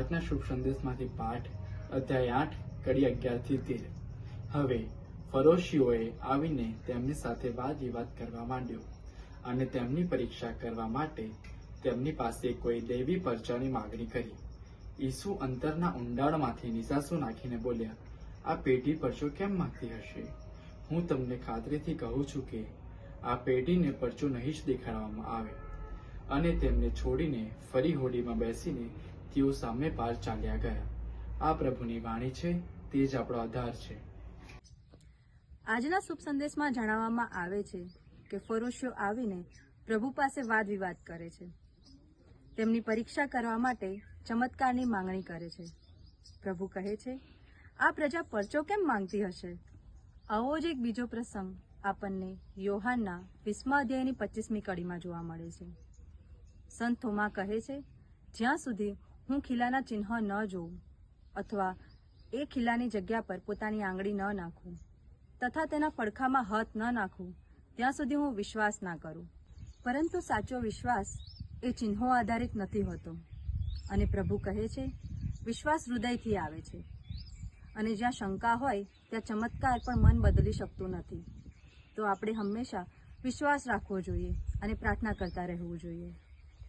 આજના શુભ સંદેશમાંથી પાઠ અધ્યાય 8 કડી 11 થી 13। હવે ફરોશીઓએ આવીને તેમની સાથે વાદ વિવાદ કરવા માંડ્યો અને તેમની પરીક્ષા કરવા માટે તેમની પાસે કોઈ દૈવી પરચાની માગણી કરી। ઈસુ અંતરના ઊંડાણમાંથી નિસાસો નાખીને બોલ્યા, આ પેઢી પરચો કેમ માંગતી હશે? હું તમને ખાતરીથી કહું છું કે આ પેઢીને પરચો નહીં જ દેખાડવામાં આવે। અને તેમને છોડીને ફરી હોડીમાં બેસીને તેઓ સામે પાર ચાલ્યા ગયા। આ પ્રભુની વાણી છે, તે જ આપણો આધાર છે। આજના શુભ સંદેશમાં જણાવવામાં આવે છે કે ફરોશીઓ આવીને પ્રભુ પાસે વાદ વિવાદ કરે છે, તેમની પરીક્ષા કરવા માટે ચમત્કારની માંગણી કરે છે। પ્રભુ કહે છે, આ પ્રજા પરચો કેમ માંગતી હશે? આવો જ એક બીજો પ્રસંગ આપણને યોહાનના 20મા અધ્યાયની 25મી કડીમાં જોવા મળે છે। સંત થોમા કહે છે, જ્યાં સુધી હું ખીલાના ચિહ્ન ન જોઉં અથવા એ ખીલાની જગ્યા પર પોતાની આંગળી ન નાખું તથા તેના પડખામાં હાથ ન નાખું, ત્યાં સુધી હું વિશ્વાસ ના કરું। પરંતુ સાચો વિશ્વાસ એ ચિહ્નો આધારિત નથી હોતો અને પ્રભુ કહે છે, વિશ્વાસ હૃદયથી આવે છે અને જ્યાં શંકા હોય ત્યાં ચમત્કાર પણ મન બદલી શકતું નથી। તો આપણે હંમેશા વિશ્વાસ રાખવો જોઈએ અને પ્રાર્થના કરતા રહેવું જોઈએ।